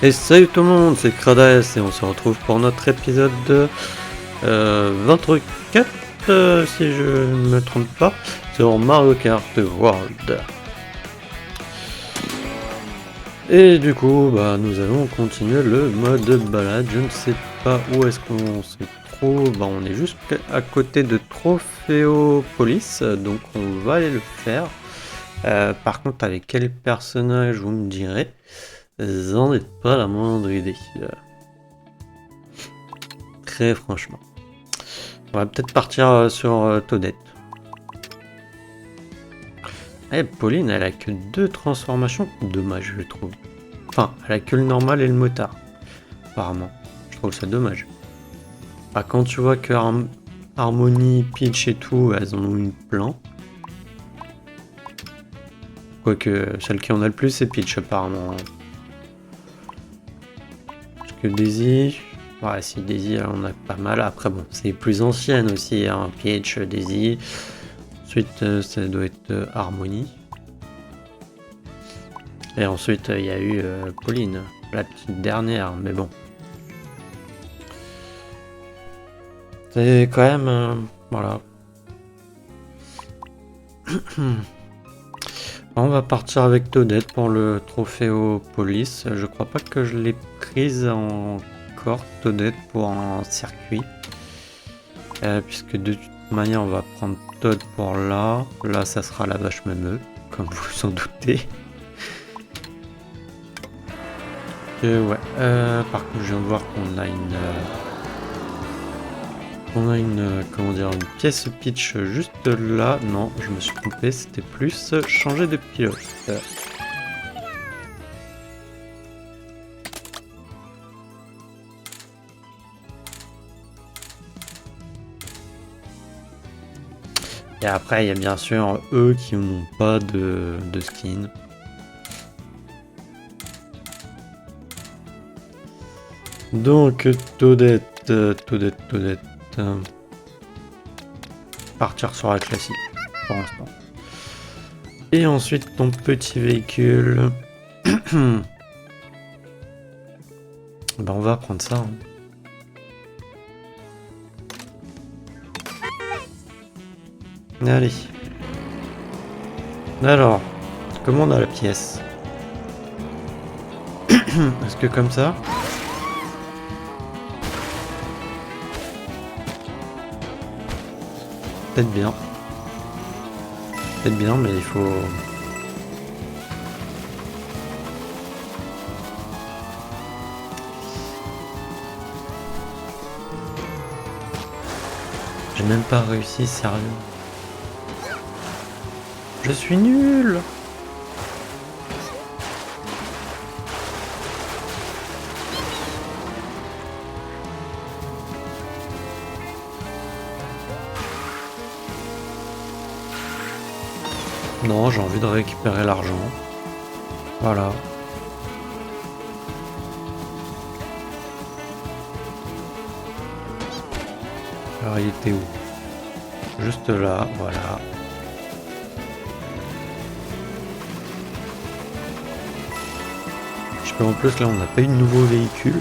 Et salut tout le monde, c'est Kradas et on se retrouve pour notre épisode 24, si je ne me trompe pas, sur Mario Kart World. Et du coup, nous allons continuer le mode balade. Je ne sais pas où est-ce qu'on se trouve. On est juste à côté de Trophéopolis, donc on va aller le faire. Par contre, avec quel personnage vous me direz, j'en ai pas la moindre idée. Très franchement. On va peut-être partir sur Toadette. Pauline, elle a que 2 transformations. Dommage, je trouve. Enfin, elle a que le normal et le motard. Apparemment. Je trouve ça dommage. Quand tu vois que Harmony, Peach et tout, elles en ont une plein. Quoique, celle qui en a le plus, c'est Peach, apparemment. Parce que Daisy... Ouais, si Daisy, elle en a pas mal. Après, bon, c'est plus ancienne aussi, hein. Peach, Daisy... Ensuite, ça doit être Harmony. Et ensuite, il y a eu Pauline, la petite dernière, mais bon. C'est quand même... voilà. On va partir avec Toadette pour le Trophéopolis. Je crois pas que je l'ai prise encore, Toadette, pour un circuit. Puisque de toute manière, on va prendre Toad pour là. Là, ça sera la vache memeux, comme vous vous en doutez. Ouais. Par contre, je viens de voir qu'on a une comment dire, une pièce pitch juste là. Non, je me suis trompé. C'était plus changer de pilote. Et après, il y a bien sûr eux qui n'ont pas de skin. Donc, Toadette. Partir sur la classique, pour l'instant. Et ensuite, ton petit véhicule. On va prendre ça. Hein. Allez. Alors, comment on a la pièce? Est-ce que comme ça? Peut-être bien. Peut-être bien, mais il faut... J'ai même pas réussi, sérieux. Je suis nul. Non, j'ai envie de récupérer l'argent. Voilà. Alors il était où? Juste là, voilà. En plus là on n'a pas eu de nouveau véhicule.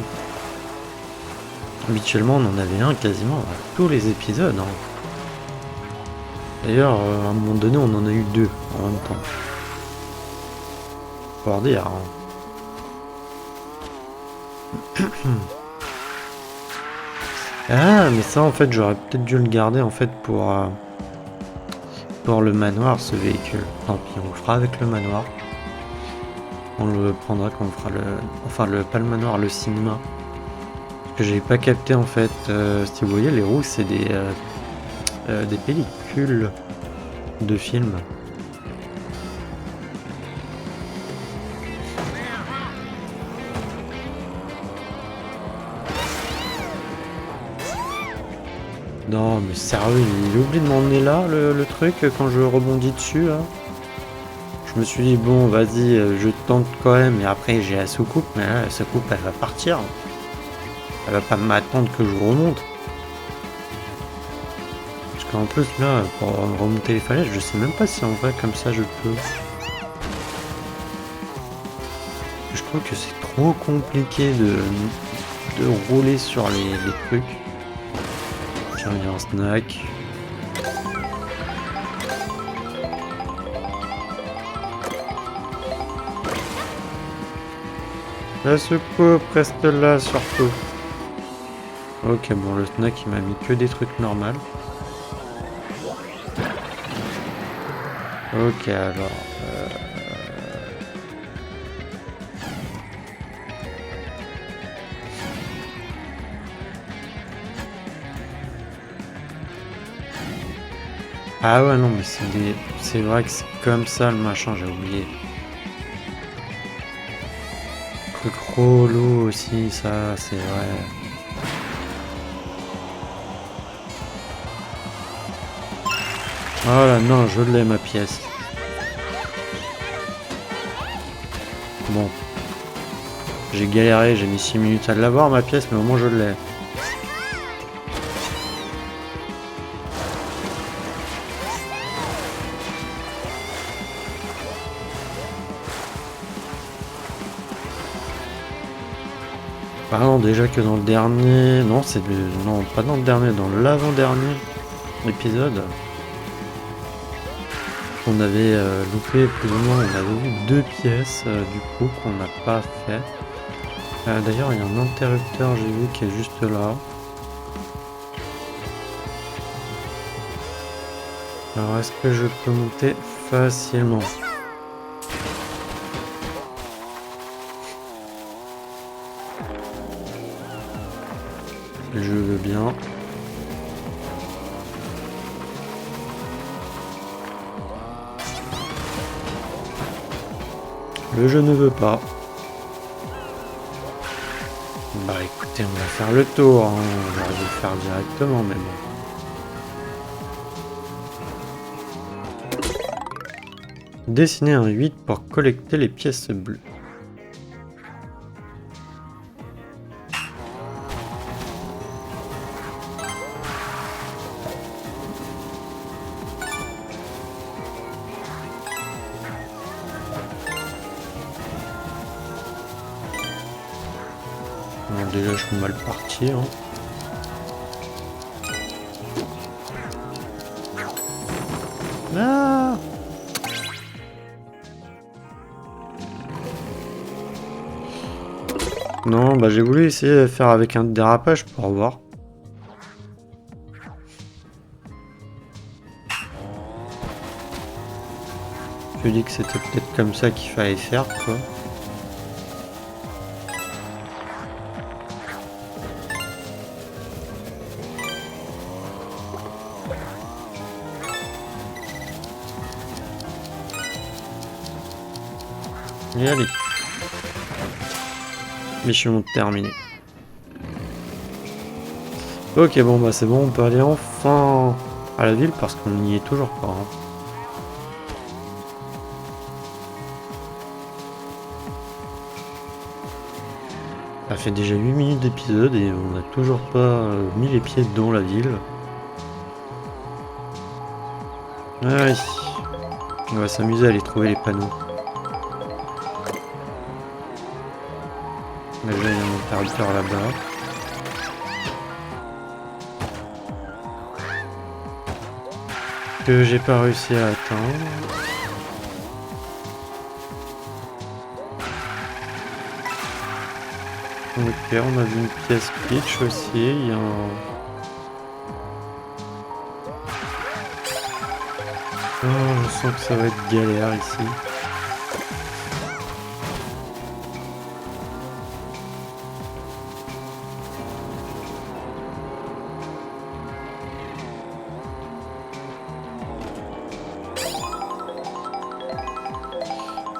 Habituellement on en avait un quasiment à tous les épisodes. Hein. D'ailleurs à un moment donné on en a eu 2 en même temps. Faut pouvoir dire. Hein. Ah mais ça en fait j'aurais peut-être dû le garder en fait pour le manoir, ce véhicule. Tant pis, on le fera avec le manoir. On le prendra quand on fera pas le manoir, le cinéma. Parce que j'ai pas capté en fait. Si vous voyez, les roues c'est des pellicules de films. Non mais sérieux, il oublie de m'emmener là le truc quand je rebondis dessus là. Je me suis dit bon vas-y je tente quand même et après j'ai la soucoupe mais là la soucoupe elle va partir. Elle va pas m'attendre que je remonte. Parce qu'en plus là pour remonter les falaises je sais même pas si en vrai comme ça je peux. Je trouve que c'est trop compliqué de rouler sur les trucs. Tiens, il y a un snack. La soucoupe reste là surtout. Ok, bon, le snack il m'a mis que des trucs normaux. Ok, alors. Ah ouais, non, mais c'est vrai que c'est comme ça le machin, j'ai oublié. Truc relou aussi, ça, c'est vrai. Oh là, non, je l'ai ma pièce. Bon. J'ai galéré, j'ai mis 6 minutes à l'avoir ma pièce, mais au moins je l'ai. Ah non, déjà que dans le dernier... Non, Non, pas dans le dernier, dans l'avant-dernier épisode. On avait loupé plus ou moins, on avait eu 2 pièces du coup qu'on n'a pas fait. D'ailleurs, il y a un interrupteur, j'ai vu, qui est juste là. Alors, est-ce que je peux monter facilement? Je veux bien. Le jeu ne veut pas. Bah écoutez, on va faire le tour, hein. On va le faire directement, mais bon. Dessiner un 8 pour collecter les pièces bleues. Alors déjà, je suis mal parti. Hein. Ah! Non, bah j'ai voulu essayer de faire avec un dérapage pour voir. Je dis que c'était peut-être comme ça qu'il fallait faire, quoi. Et allez. Mission terminée. Ok, bon bah c'est bon, on peut aller enfin à la ville parce qu'on n'y est toujours pas. Hein. Ça fait déjà 8 minutes d'épisode et on n'a toujours pas mis les pieds dans la ville. Allez, on va s'amuser à aller trouver les panneaux. Déjà il y a un interrupteur là-bas. Que j'ai pas réussi à atteindre. Ok, on a vu une pièce pitch aussi, il y a un... Oh, je sens que ça va être galère ici.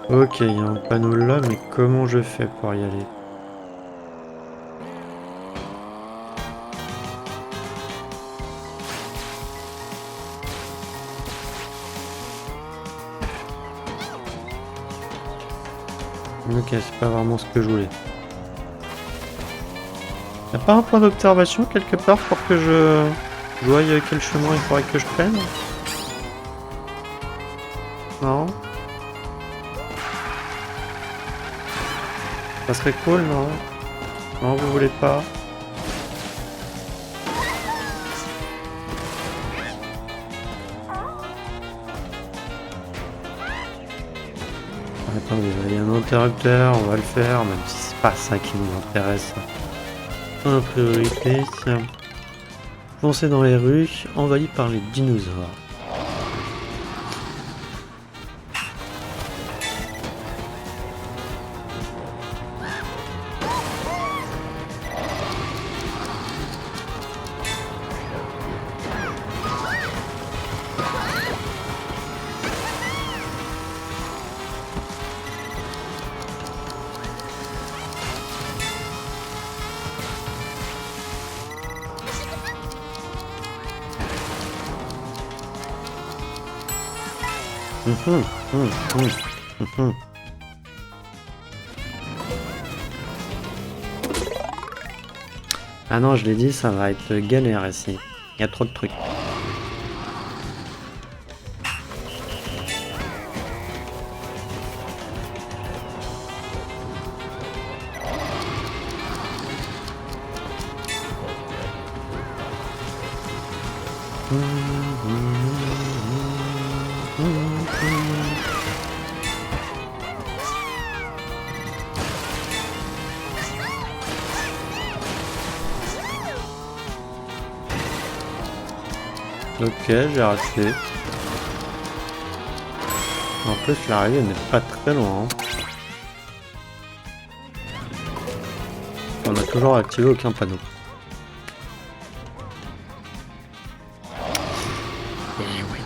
Ok, il y a un panneau là, mais comment je fais pour y aller? Ok, c'est pas vraiment ce que je voulais. Y'a pas un point d'observation quelque part pour que je voie quel chemin il faudrait que je prenne? Non? Ça serait cool, non? Non, vous voulez pas? Attendez, il y a un interrupteur, on va le faire, même si c'est pas ça qui nous intéresse. En priorité, tiens. Foncer dans les rues, envahies par les dinosaures. Ah non, je l'ai dit, ça va être galère ici. Il y a trop de trucs. Ok, j'ai raté. En plus, l'arrivée n'est pas très loin. Hein. On n'a toujours activé aucun panneau. Eh oui.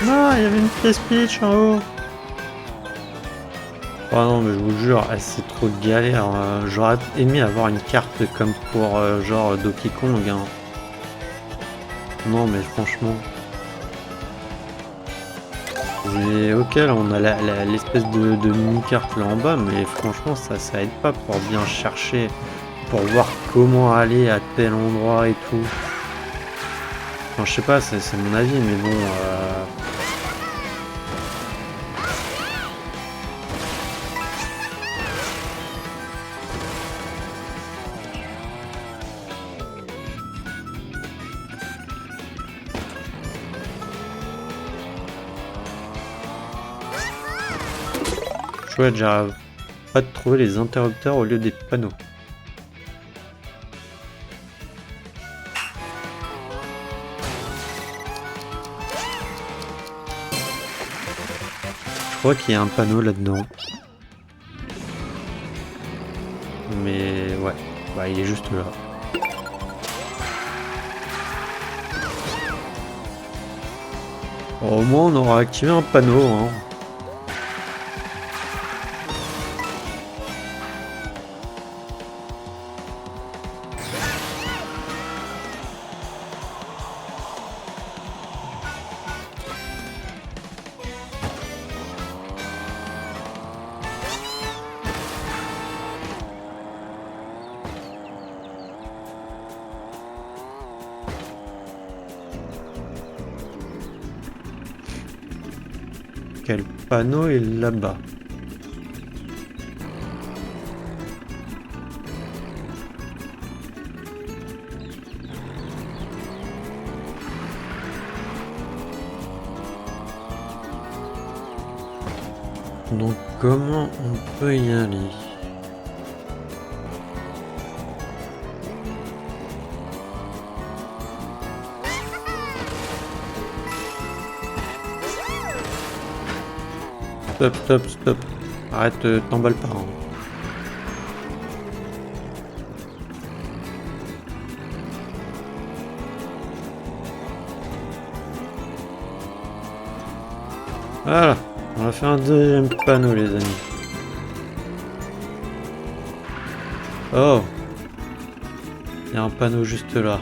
Non, il y avait une pièce pitch en haut. Oh non, mais je vous jure, c'est trop galère. J'aurais aimé avoir une carte comme pour genre Donkey Kong. Hein. Non, mais franchement. Mais ok, là on a l'espèce de mini-carte là en bas, mais franchement ça aide pas pour bien chercher, pour voir comment aller à tel endroit et tout. Enfin, je sais pas, c'est mon avis, mais bon... Chouette, j'arrive pas de trouver les interrupteurs au lieu des panneaux. Je crois qu'il y a un panneau là-dedans. Mais ouais, bah il est juste là. Au moins on aura activé un panneau, hein. Quel panneau est là-bas? Donc comment on peut y aller? Stop, stop, stop. Arrête, t'emballe pas. Hein. Voilà, on a fait un deuxième panneau les amis. Oh, il y a un panneau juste là.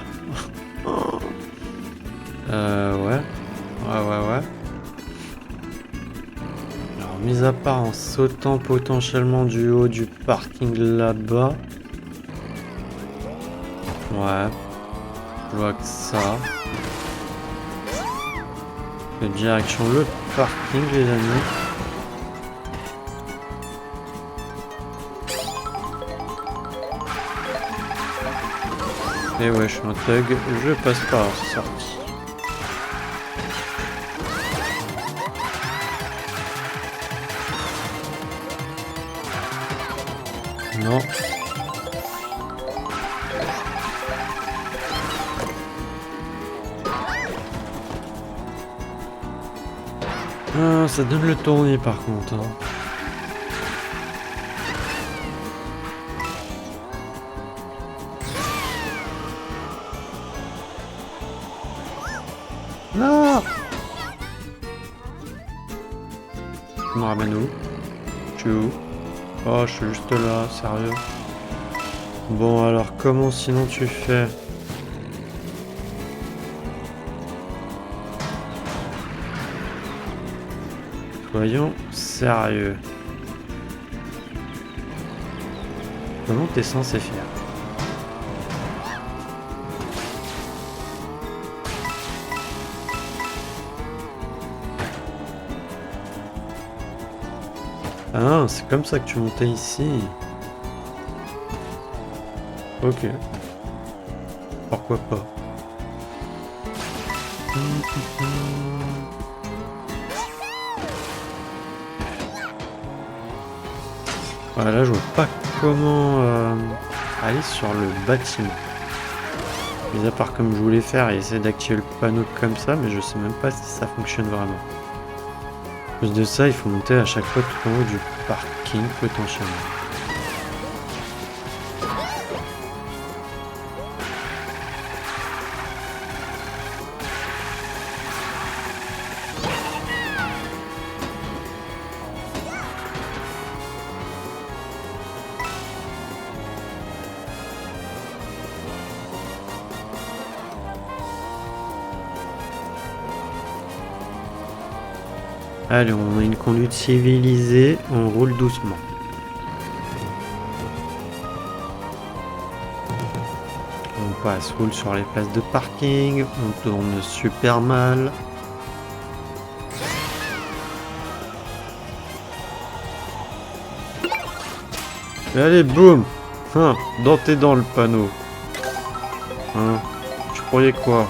Ouais. Ouais. Alors, mis à part en sautant potentiellement du haut du parking là-bas. Ouais. Je vois que ça. Direction le parking les amis. Et ouais, je suis un thug, je passe par la sortie. Non. Ah, ça donne le tournis par contre. Hein. Non. Tu me ramènes où? Je suis où? Oh, je suis juste là, sérieux. Bon, alors comment sinon tu fais? Soyons sérieux. Comment t'es censé faire? Ah, c'est comme ça que tu montais ici. Ok. Pourquoi pas. Voilà, je vois pas comment aller sur le bâtiment. Mis à part comme je voulais faire et essayer d'activer le panneau comme ça, mais je sais même pas si ça fonctionne vraiment. En plus de ça, il faut monter à chaque fois tout en haut du parking potentiellement. Allez, on a une conduite civilisée, on roule doucement. On passe, roule sur les places de parking, on tourne super mal. Et allez, boum! Hein, dans tes dents le panneau. Hein, tu croyais quoi?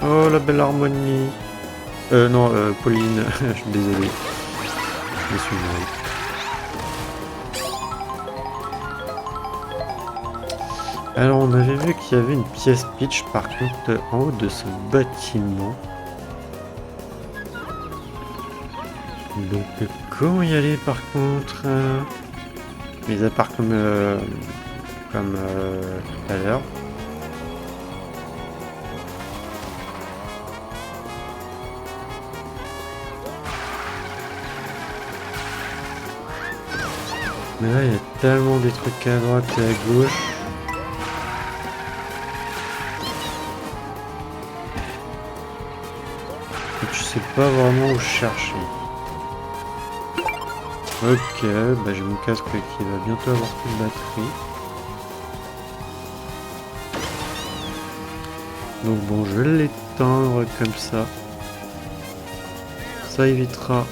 Oh, la belle harmonie. Non, Pauline, je suis désolé. Je suis mal. Alors, on avait vu qu'il y avait une pièce pitch, par contre, en haut de ce bâtiment. Donc, comment y aller, par contre mis à part comme tout à l'heure. Mais là, il y a tellement des trucs à droite et à gauche. Que tu sais pas vraiment où chercher. Ok, bah j'ai mon casque qui va bientôt avoir plus de batterie. Donc bon, je vais l'éteindre comme ça. Ça évitera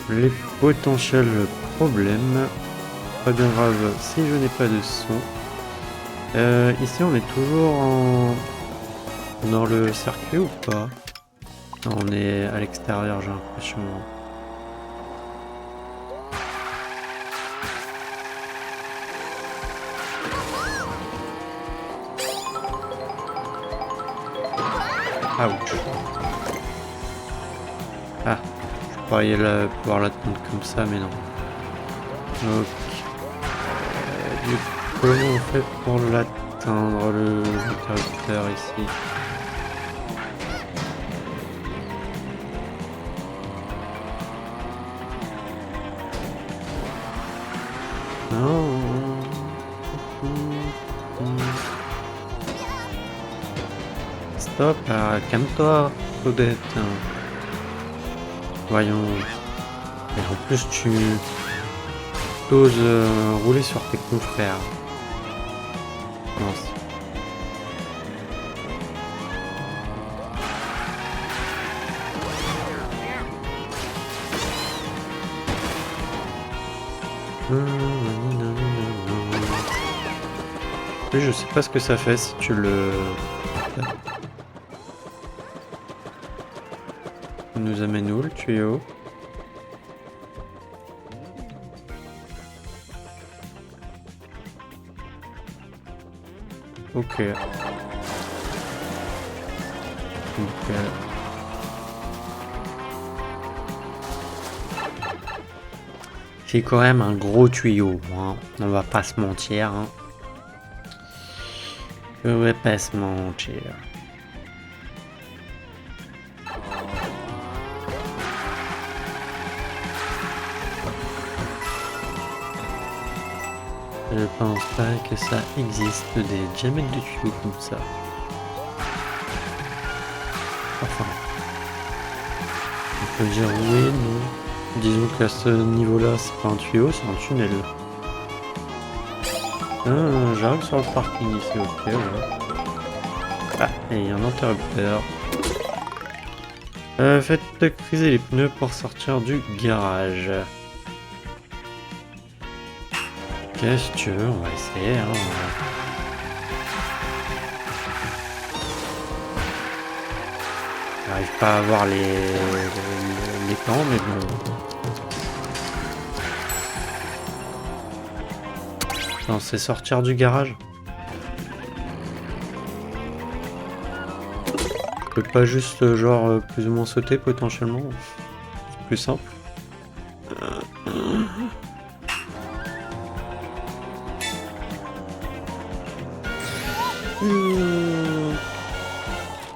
les potentiels problèmes. Pas bien grave si je n'ai pas de son. Ici on est toujours dans le circuit ou pas? Non, on est à l'extérieur, j'ai l'impression. Ouch. Ah, je croyais pouvoir l'atteindre comme ça, mais non. Ok. Du coup, comment on fait pour l'atteindre, le interrupteur ici? Non. Stop, calme-toi, Claudette. Voyons. Et en plus, tu oses rouler sur tes confrères. Mince. Oui, je sais pas ce que ça fait si tu le... Il nous amène où le tuyau? Ok. Ok. C'est quand même un gros tuyau, hein. On va pas se mentir. Hein. Je vais pas se mentir. Je pense pas que ça existe des diamètres de tuyaux comme ça. Enfin, on peut dire oui, non. Disons qu'à ce niveau-là, c'est pas un tuyau, c'est un tunnel. J'arrive sur le parking ici, ok, ouais. Ah, et il y a un interrupteur. Faites criser les pneus pour sortir du garage. Qu'est-ce que tu veux, on va essayer. Hein. J'arrive pas à voir les temps, mais bon. Non, c'est sortir du garage. Je peux pas juste genre plus ou moins sauter potentiellement. C'est plus simple.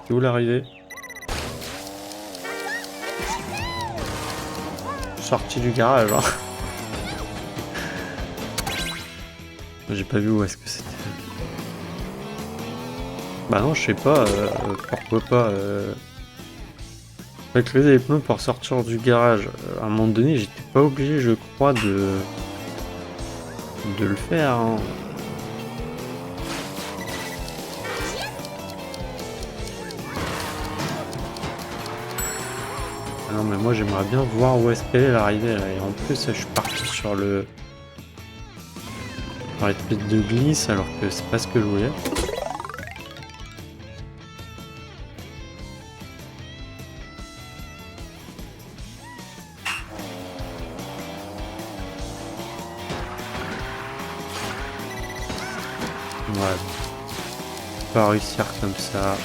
C'est où l'arrivée? Sorti du garage. Hein. J'ai pas vu où est-ce que c'était. Bah non, je sais pas. Pourquoi pas. Utiliser les pneus pour sortir du garage. À un moment donné, j'étais pas obligé, je crois, de le faire. Hein. Ah non, mais moi j'aimerais bien voir où est-ce qu'elle est l'arrivée là. Et en plus, je suis parti sur le. Par les pistes de glisse alors que c'est pas ce que je voulais. Ouais. Pas réussir comme ça.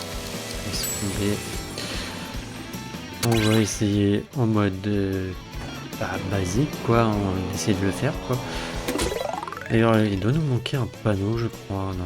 On va essayer en mode basique quoi. On va essayer de le faire quoi. D'ailleurs, il doit nous manquer un panneau, je crois, non?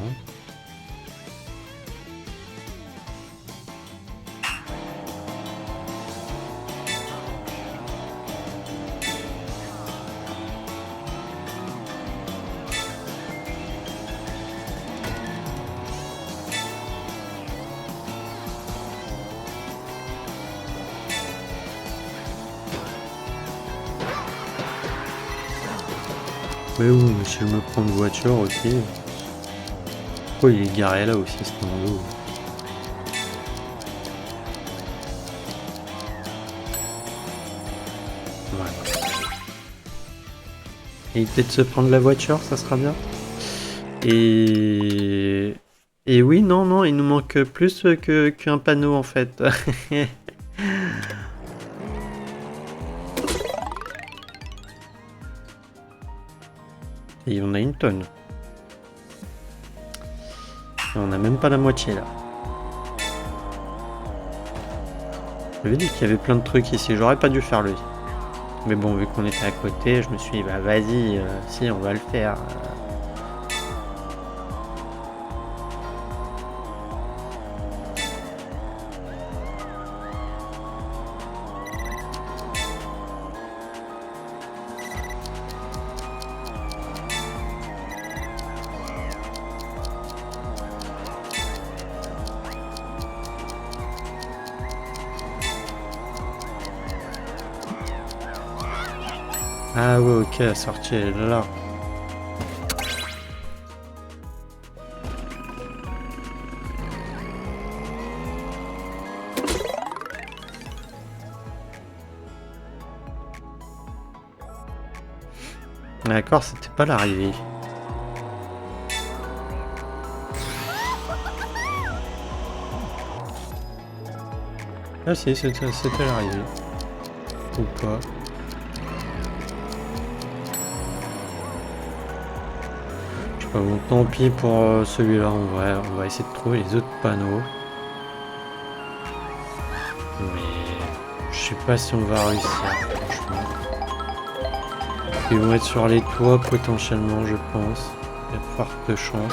Mais oui, mais si je me prends une voiture aussi. Pourquoi il est garé là aussi, ce monde? Voilà. Et peut-être se prendre la voiture, ça sera bien. Et oui, non, il nous manque plus qu'un panneau en fait. Et on a une tonne. Et on a même pas la moitié là. Je lui ai dit qu'il y avait plein de trucs ici. J'aurais pas dû faire lui. Mais bon, vu qu'on était à côté, je me suis dit, bah vas-y, si, on va le faire. Ah ouais, ok, la sortie est là. D'accord, c'était pas l'arrivée. Ah si, c'était l'arrivée. Ou pas. Bon, tant pis pour celui-là, on va essayer de trouver les autres panneaux. Mais je sais pas si on va réussir, franchement. Ils vont être sur les toits potentiellement, je pense. Il y a de fortes chances.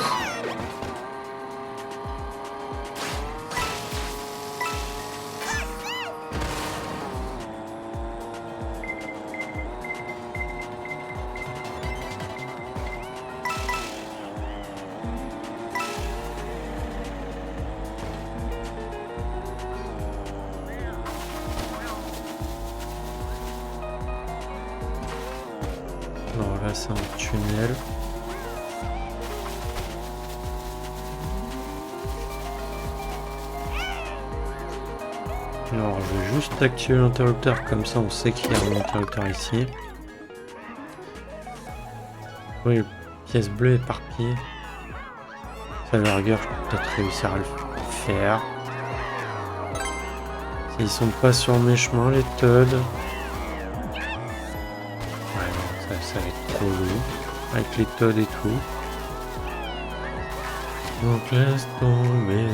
Non, là c'est un tunnel. Alors je vais juste activer l'interrupteur, comme ça on sait qu'il y a un interrupteur ici. Oui, pièce bleue éparpillée. Ça, à la rigueur, je peux peut-être réussir à le faire. S'ils sont pas sur mes chemins, les Toads. Ouais, non, ça va être trop lourd. Avec les Toads et tout. Donc laisse tomber.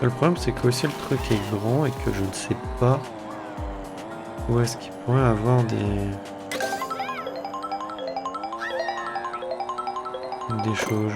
Le problème c'est que aussi le truc est grand et que je ne sais pas où est-ce qu'il pourrait avoir des choses.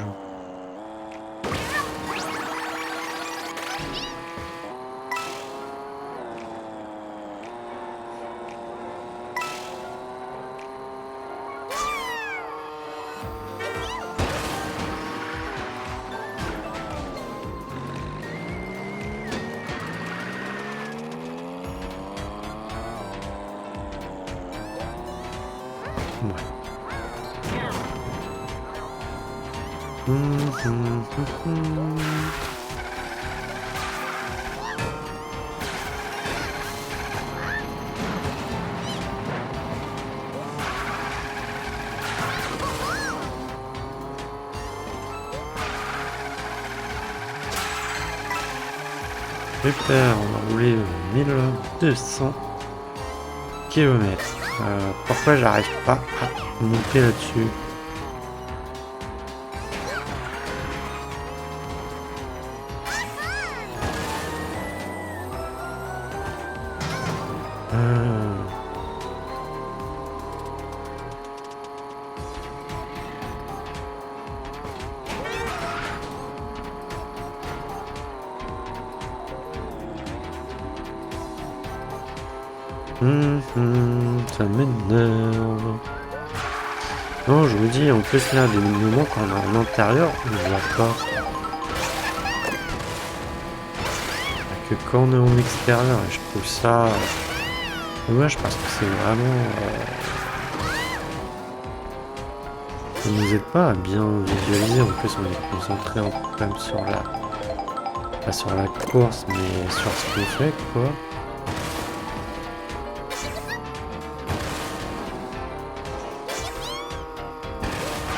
Super, on a roulé 1200 km. Pourquoi j'arrive pas à monter là-dessus? Ça m'énerve. Non, je vous dis, en plus là, des moments quand on est en intérieur, on ne voit pas. Que quand on est en extérieur, et je trouve ça dommage parce que c'est vraiment ça nous aide pas à bien visualiser. En plus, on est concentré quand même sur la... Pas sur la course, mais sur ce qu'on fait, quoi.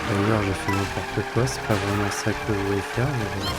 D'ailleurs, j'ai fait n'importe quoi. C'est pas vraiment ça que je voulais faire, mais bon.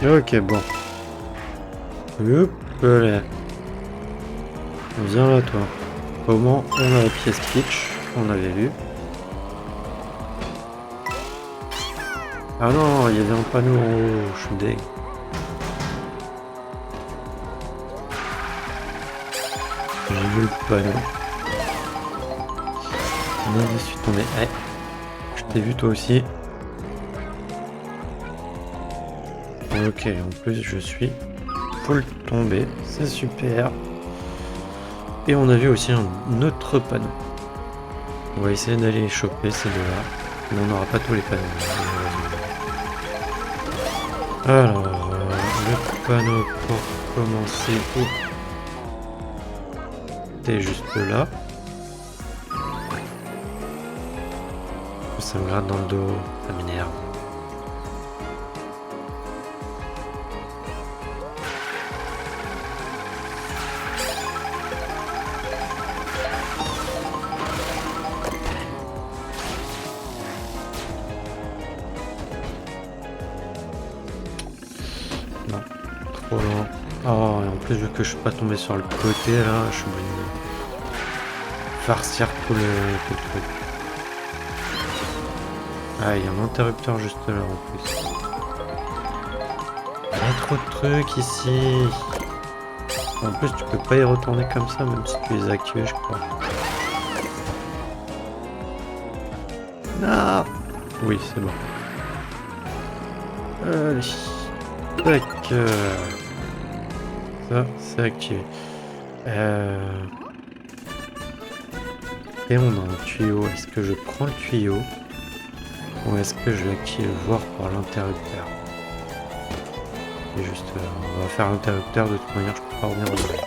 Ok, bon. Hop là. Viens là, toi. Comment on a la pièce Peach? On avait vu. Ah non, il y avait un panneau en haut. Je suis deg. J'ai vu le panneau. Non, je suis tombé. Ouais. Je t'ai vu toi aussi. Ok, en plus je suis full tombé, c'est super. Et on a vu aussi un autre panneau. On va essayer d'aller choper ces deux-là. Mais on n'aura pas tous les panneaux. Alors, le panneau pour commencer. T'es juste là. Ça me gratte dans le dos, ça m'énerve. Non, trop lent. Oh, et en plus, vu que je suis pas tombé sur le côté, là, je suis obligé de farcir tout le truc. Ah, il y a un interrupteur juste là, en plus. Il y a trop de trucs ici. En plus, tu peux pas y retourner comme ça, même si tu les as activés, je crois. Ah oui, c'est bon. Allez. Tac. Ça, c'est activé. Et on a un tuyau. Est-ce que je prends le tuyau ou est-ce que je vais activer voir pour l'interrupteur? Et juste, on va faire l'interrupteur. De toute manière, je peux pas revenir en arrière.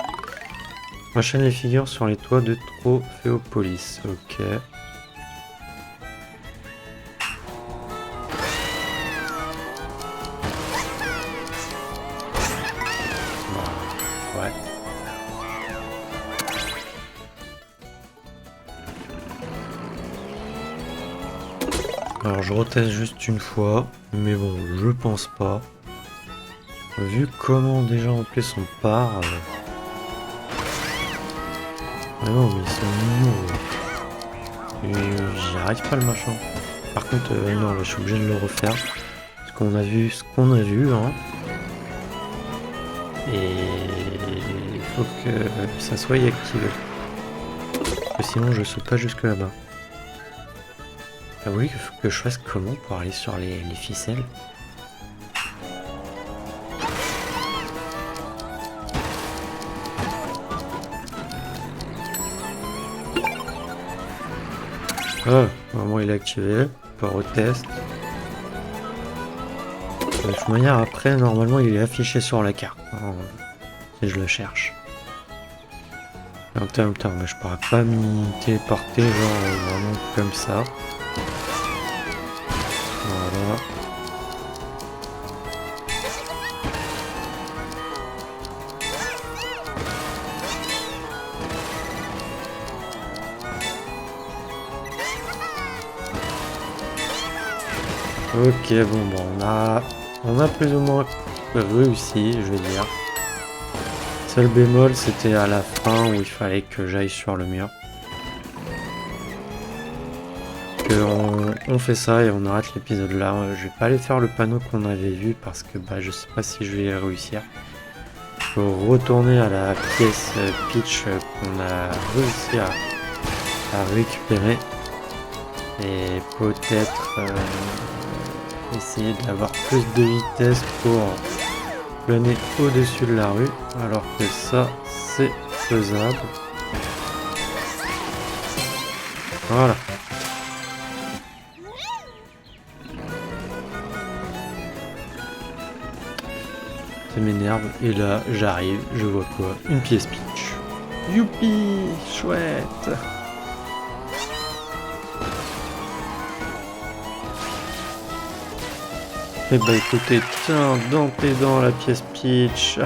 Enchaîne les figures sur les toits de Trophéopolis. Ok. Ouais. Alors je reteste juste une fois, mais bon, je pense pas. Vu comment déjà en plus on part... Ah non, mais ils sont mignons. J'y arrive pas le machin. Par contre, non, là, je suis obligé de le refaire. Parce qu'on a vu ce qu'on a vu, hein. Et il faut que ça soit activé. Parce que sinon je saute pas jusque là-bas. Ah oui, il faut que je fasse comment pour aller sur les ficelles? Ah, vraiment il est activé. On reteste. De toute manière, après, normalement, il est affiché sur la carte. Alors, si je le cherche. Interrupteur, mais je pourrais pas m'y téléporter, genre vraiment comme ça. Voilà. Ok, bon, on a plus ou moins réussi, je vais dire. Seul bémol, c'était à la fin où il fallait que j'aille sur le mur. On fait ça et on arrête l'épisode là. Je vais pas aller faire le panneau qu'on avait vu parce que bah, je sais pas si je vais réussir. Il faut retourner à la pièce Peach qu'on a réussi à récupérer. Et peut-être essayer d'avoir plus de vitesse pour planer au-dessus de la rue. Alors que ça, c'est faisable. Voilà. Ça m'énerve. Et là, j'arrive. Je vois quoi? Une pièce Peach. Youpi! Chouette! Eh bah écoutez, tiens, dans tes dents la pièce Peach.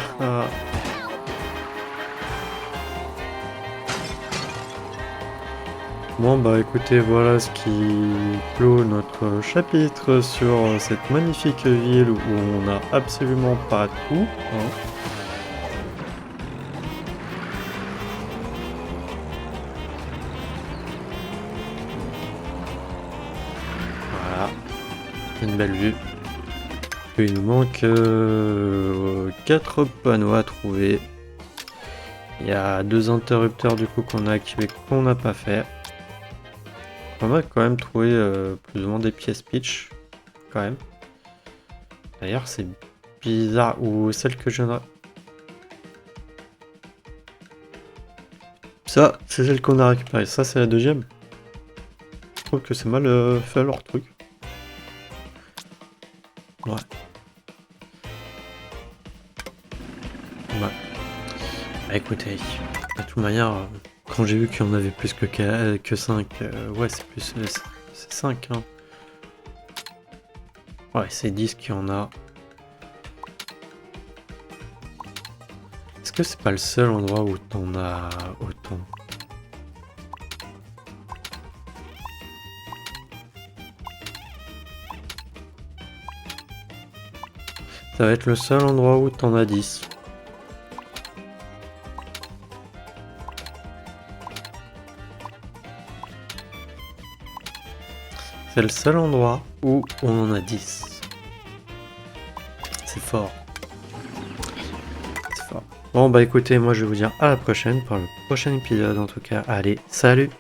Bon bah écoutez, voilà ce qui clôt notre chapitre sur cette magnifique ville où on n'a absolument pas tout. Hein. Voilà, une belle vue. Il nous manque 4 panneaux à trouver. Il y a 2 interrupteurs du coup qu'on a activés qu'on n'a pas fait. On a quand même trouvé plus ou moins des pièces Peach. Quand même. D'ailleurs c'est bizarre. Ou celle que je viens de... Ça, c'est celle qu'on a récupérée. Ça, c'est la deuxième. Je trouve que c'est mal fait leur truc. Ouais. Ouais. Bah, écoutez, de toute manière, quand j'ai vu qu'il y en avait plus que 5, ouais, c'est plus... c'est 5, hein. Ouais, c'est 10 qu'il y en a. Est-ce que c'est pas le seul endroit où t'en as autant? Ça va être le seul endroit où t'en as 10. C'est le seul endroit où on en a 10. C'est fort. C'est fort. Bon bah écoutez, moi je vais vous dire à la prochaine pour le prochain épisode en tout cas. Allez, salut!